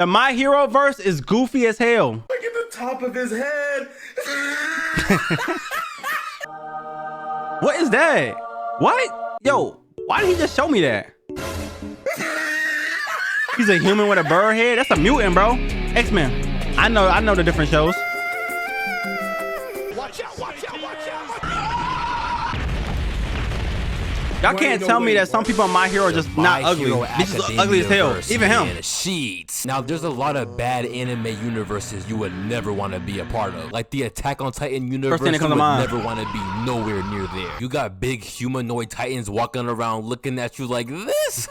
The My Hero verse is goofy as hell. Look at the top of his head. What is that? What? Yo, why did he just show me that? He's a human with a bird head. That's a mutant, bro. X-Men. I know the different shows. Watch out, watch out, watch out. Y'all can't tell me that some people on My Hero are just not ugly. These is ugly as hell. Even him. Sheets. Now, there's a lot of bad anime universes you would never want to be a part of. Like the Attack on Titan universe, you would never want to be nowhere near there. You got big humanoid titans walking around looking at you like this.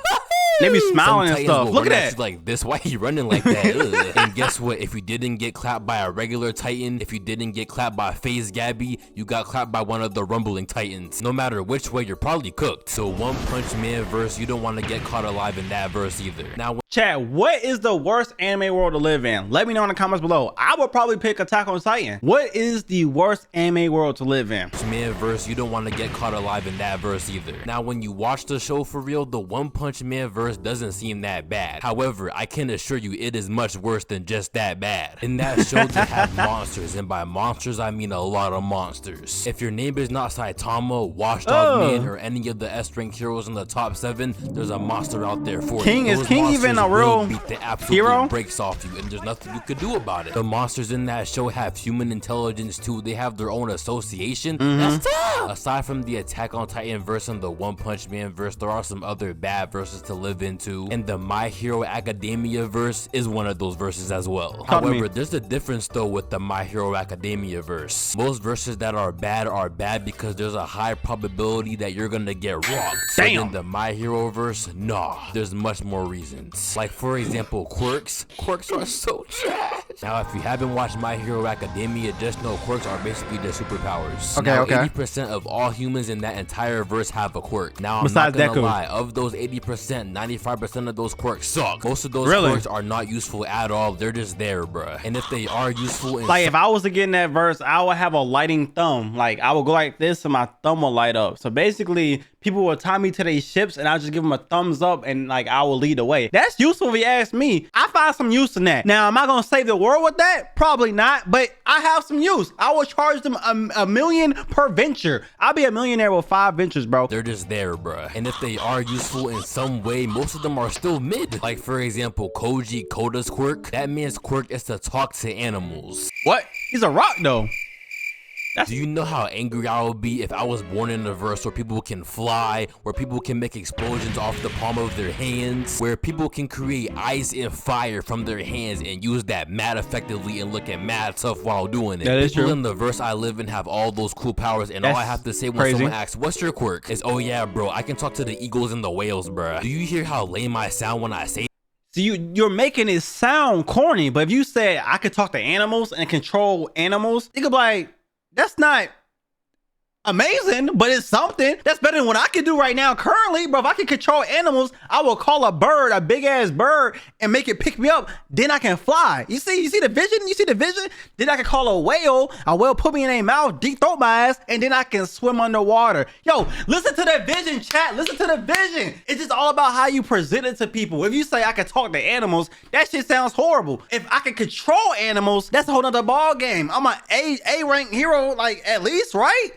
They be smiling and stuff. Look at that. Like this, why he running like that? And guess what? If you didn't get clapped by a regular Titan, if you didn't get clapped by FaZe Gabby, you got clapped by one of the rumbling Titans. No matter which way, you're probably cooked. So One Punch Man verse, you don't want to get caught alive in that verse either. Now, chat, what is the worst anime world to live in? Let me know in the comments below. I would probably pick Attack on Titan. What is the worst anime world to live in? Man verse, you don't want to get caught alive in that verse either. Now, when you watch the show for real, the One Punch Man verse doesn't seem that bad. However, I can assure you it is much worse than just that bad. In that show, they have monsters, and by monsters, I mean a lot of monsters. If your name is not Saitama, Watchdog Man, or any of the S-rank heroes in the top 7, there's a monster out there for you. Is King even a real beat the absolute hero? Breaks off you, and there's nothing you could do about it. The monsters in that show have human intelligence too. They have their own association. That's tough. Aside from the Attack on Titan verse and the One Punch Man verse, there are some other bad verses to live into, and the My Hero Academia verse is one of those verses as well. However, there's a difference though with the My Hero Academia verse. Most verses that are bad because there's a high probability that you're gonna get rocked. Damn. In the My Hero verse, nah, there's much more reasons. Like for example, quirks. Quirks are so trash. Now, if you haven't watched My Hero Academia, just know quirks are basically their superpowers. Okay, now, okay. 80% of all humans in that entire verse have a quirk. Now, I'm not gonna lie, of those 80%, 95% of those quirks suck. Most of those quirks are not useful at all. They're just there, bruh. And if they are useful, like if I was to get in that verse, I would have a lighting thumb. Like I would go like this and my thumb will light up. So basically, people will tie me to their ships and I'll just give them a thumbs up and like I will lead the way. That's useful if you ask me. I find some use in that. Now, am I gonna save the world with that? Probably not, but I have some use. I will charge them a million per venture. I'll be a millionaire with 5 ventures, bro. They're just there, bruh. And if they are useful in some way, most of them are still mid. Like for example, Koji Koda's quirk. That man's quirk is to talk to animals. What? He's a rock though. Do you know how angry I would be if I was born in a verse where people can fly, where people can make explosions off the palm of their hands, where people can create ice and fire from their hands and use that mad effectively and look at mad tough while doing it? That is people true. in the verse I live in have all those cool powers, and all I have to say when someone asks, what's your quirk? Is, oh yeah, bro, I can talk to the eagles and the whales, bruh. Do you hear how lame I sound when I say? So you're making it sound corny, but if you say I could talk to animals and control animals, you could be like, that's not amazing, but it's something. That's better than what I can do right now currently, bro. If I can control animals, I will call a bird, a big ass bird, and make it pick me up. Then I can fly. You see the vision? You see the vision? Then I can call a whale put me in a mouth, deep throat my ass, and then I can swim underwater. Yo, listen to the vision, chat. Listen to the vision. It's just all about how you present it to people. If you say I can talk to animals, that shit sounds horrible. If I can control animals, that's a whole nother ball game. I'm an A rank hero, like at least, right?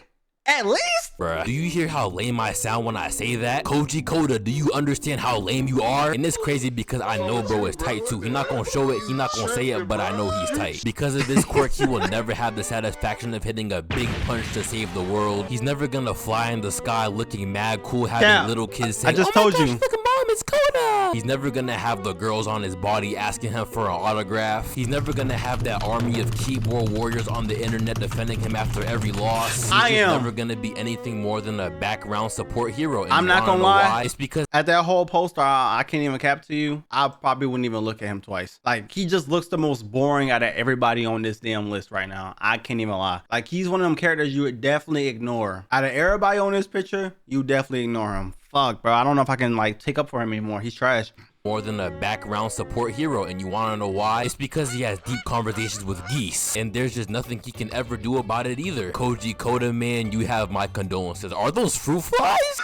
At least? Bruh, do you hear how lame I sound when I say that? Koji Koda, do you understand how lame you are? And it's crazy because I know bro is tight too. He's not gonna show it, he's not gonna say it, but I know he's tight. Because of this quirk, he will never have the satisfaction of hitting a big punch to save the world. He's never gonna fly in the sky looking mad cool, having little kids say, I just told you. Look at mom, it's Koda. He's never gonna have the girls on his body asking him for an autograph. He's never gonna have that army of keyboard warriors on the internet defending him after every loss. He's never gonna be anything more than a background support hero. And I'm not gonna lie, it's because at that whole poster, I can't even cap to you, I probably wouldn't even look at him twice. Like, he just looks the most boring out of everybody on this damn list right now. I can't even lie. Like, he's one of them characters you would definitely ignore. Out of everybody on this picture, you definitely ignore him. Fuck, bro, I don't know if I can like take up for him anymore. He's trash. More than a background support hero, and you want to know why? It's because he has deep conversations with geese, and there's just nothing he can ever do about it either. Koji Koda, man, you have my condolences. Are those fruit flies?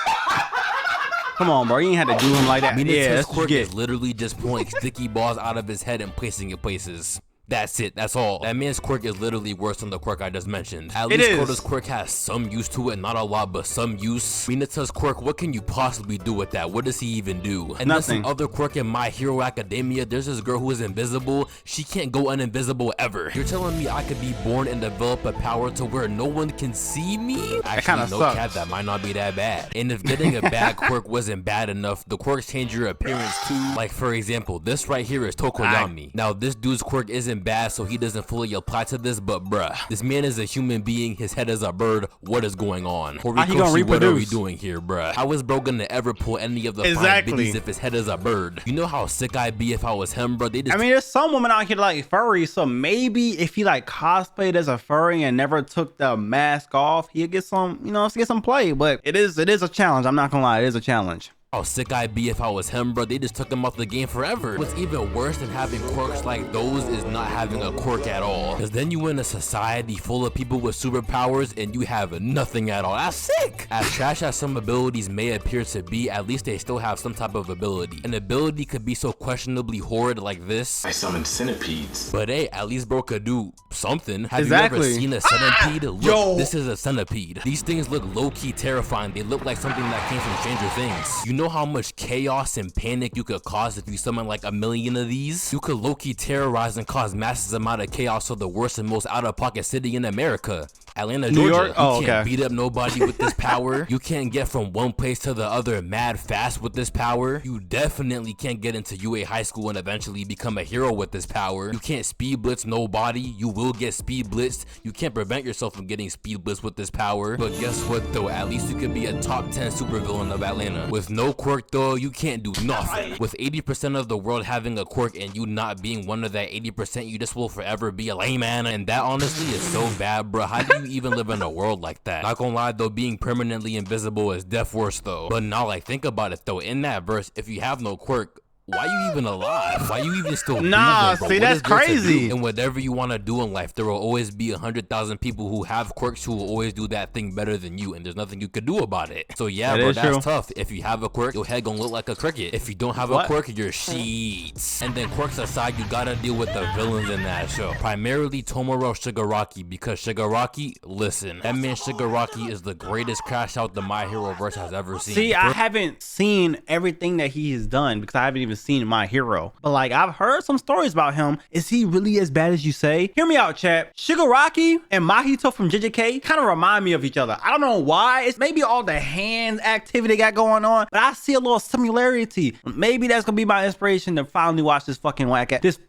Come on, bro. You ain't had to do him like that. Minato's Yeah, that's quirk get. is literally just pulling sticky balls out of his head and placing it places. That's it, that's all. That man's quirk is literally worse than the quirk I just mentioned. At least Koda's quirk has some use to it, not a lot, but some use. Minato's quirk, what can you possibly do with that? What does he even do? And there's some other quirk in My Hero Academia. There's this girl who is invisible. She can't go uninvisible ever. You're telling me I could be born and develop a power to where no one can see me? Actually, no cap, that might not be that bad. And if getting a bad quirk wasn't bad enough, the quirks change your appearance too. Like for example, this right here is Tokoyami. Now this dude's quirk isn't bad, so he doesn't fully apply to this, but bruh, this man is a human being, his head is a bird. What is going on? Horikoshi, what are we doing here, bruh? How is bro gonna ever pull any of the fine biddies if his head is a bird? You know how sick I'd be if I was him, bro? They just, I mean, there's some women out here like furry, so maybe if he like cosplayed as a furry and never took the mask off, he'll get some, you know, get some play. But it is a challenge. I'm not gonna lie, it is a challenge. How sick I'd be if I was him, bro. They just took him off the game forever. What's even worse than having quirks like those is not having a quirk at all. Because then you in a society full of people with superpowers and you have nothing at all. That's sick. As trash as some abilities may appear to be, at least they still have some type of ability. An ability could be so questionably horrid like this. I summoned centipedes. But hey, at least bro could do something. Have you ever seen a centipede? Look, this is a centipede. These things look low-key terrifying. They look like something that came from Stranger Things. You know how much chaos and panic you could cause if you summon like 1 million of these? You could low-key terrorize and cause massive amount of chaos to the worst and most out-of-pocket city in America, Atlanta, Georgia. New York? You can't beat up nobody with this power. You can't get from one place to the other mad fast with this power. You definitely can't get into UA high school and eventually become a hero with this power. You can't speed blitz nobody. You will get speed blitzed. You can't prevent yourself from getting speed blitzed with this power. But guess what though? At least you could be a top 10 supervillain of Atlanta. With no quirk though, you can't do nothing. With 80% of the world having a quirk and you not being one of that 80%, you just will forever be a layman. And that honestly is so bad, bro. How do you even live in a world like that? Not gonna lie though, being permanently invisible is def worse though. But now like think about it though, in that verse, if you have no quirk, why you even alive? Why you even still breathing, bro? See, that's crazy. And whatever you want to do in life, there will always be 100,000 people who have quirks who will always do that thing better than you, and there's nothing you could do about it. So yeah, bro, that's tough. If you have a quirk, your head gonna look like a cricket. If you don't have a quirk, you're sheets. And then quirks aside, you gotta deal with the villains in that show. Primarily Tomoro Shigaraki, because Shigaraki, listen, that man Shigaraki is the greatest crash out the My Hero verse has ever seen. See, I haven't seen everything that he has done because I haven't even seen My Hero, but like I've heard some stories about him. Is he really as bad as you say? Hear me out, chat. Shigaraki and Mahito from JJK kind of remind me of each other. I don't know why. It's maybe all the hand activity they got going on, but I see a little similarity. Maybe that's gonna be my inspiration to finally watch this fucking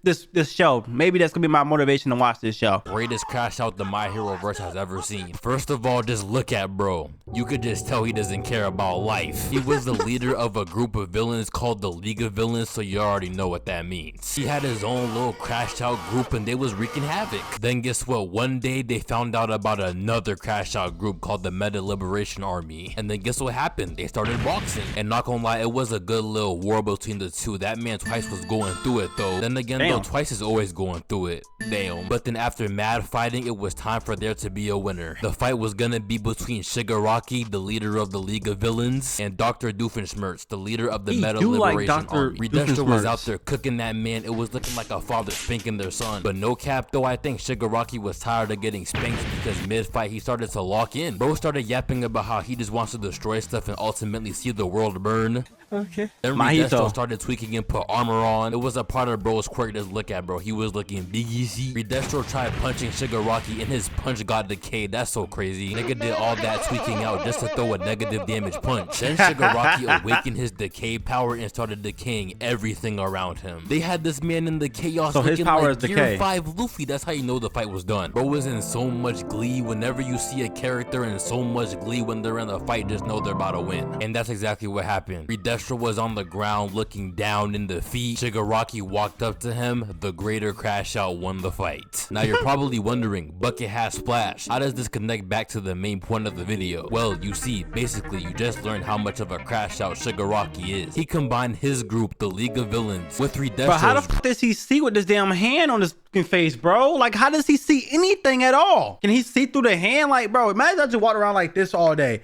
this show. Maybe that's gonna be my motivation to watch this show. Greatest crash out the My Hero verse has ever seen. First of all, just look at bro. You could just tell he doesn't care about life. He was the leader of a group of villains called the League of Villains, so you already know what that means. He had his own little crashed out group and they was wreaking havoc. Then guess what? One day they found out about another crashed out group called the Meta Liberation Army. And then guess what happened? They started boxing. And not gonna lie, it was a good little war between the two. That man Twice was going through it though. Then again though, Twice is always going through it. Damn. But then after mad fighting, it was time for there to be a winner. The fight was gonna be between Shigaraki, the leader of the League of Villains, and Dr. Doofenshmirtz, the leader of the Meta Liberation Army. Redestro was out there cooking that man. It was looking like a father spanking their son. But no cap though, I think Shigaraki was tired of getting spanked because mid-fight he started to lock in. Bro started yapping about how he just wants to destroy stuff and ultimately see the world burn. Okay. Then Redestro started tweaking and put armor on. It was a part of bro's quirk to look at, bro. He was looking big easy. Redestro tried punching Shigaraki and his punch got decayed. That's so crazy. Nigga did all that tweaking out just to throw a negative damage punch. Then Shigaraki awakened his decay power and started decaying everything around him. They had this man in the chaos so his power like is Gear 5 Luffy. That's how you know the fight was done. Bro was in so much glee. Whenever you see a character in so much glee when they're in a fight, just know they're about to win. And that's exactly what happened. Redestro was on the ground looking down in defeat. Shigaraki walked up to him. The greater crash out won the fight. Now you're probably wondering, Bucket has Splash. How does this connect back to the main point of the video? Well, you see, basically you just learned how much of a crash out Shigaraki is. He combined his group, the League of Villains, with Redestro's. But how the fuck does he see with this damn hand on his face, bro? Like, how does he see anything at all? Can he see through the hand? Like, bro, imagine I just walk around like this all day.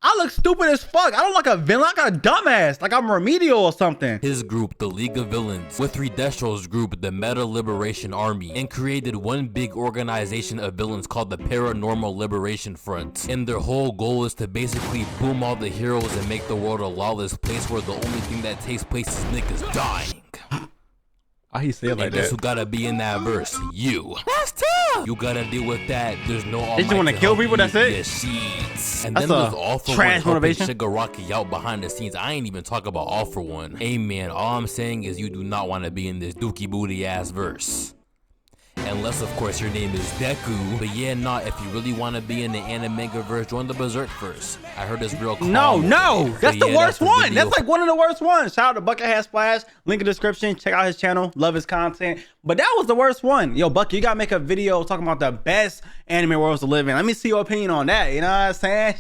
I look stupid as fuck. I don't like a villain, like a dumbass, like I'm remedial or something. His group, the League of Villains, with three Destro's group, the Meta Liberation Army, and created one big organization of villains called the Paranormal Liberation Front. And their whole goal is to basically boom all the heroes and make the world a lawless place where the only thing that takes place is niggas dying. Why he say it like and guess that? who gotta be in that verse? You. That's tough. You gotta deal with that. There's no all. They just want to kill people. That's it. Sheets. And That's then there's All For trash One helping motivation. Shigaraki out behind the scenes. I ain't even talk about All For One. Hey man, all I'm saying is you do not want to be in this dookie booty ass verse. Unless, of course, your name is Deku. But yeah, nah, if you really want to be in the anime verse, join the Berserk verse. I heard it's real calm. No, that's the worst one. video. That's like one of the worst ones. Shout out to Buckethead Splash. Link in the description. Check out his channel. Love his content. But that was the worst one. Yo, Bucky, you got to make a video talking about the best anime worlds to live in. Let me see your opinion on that. You know what I'm saying?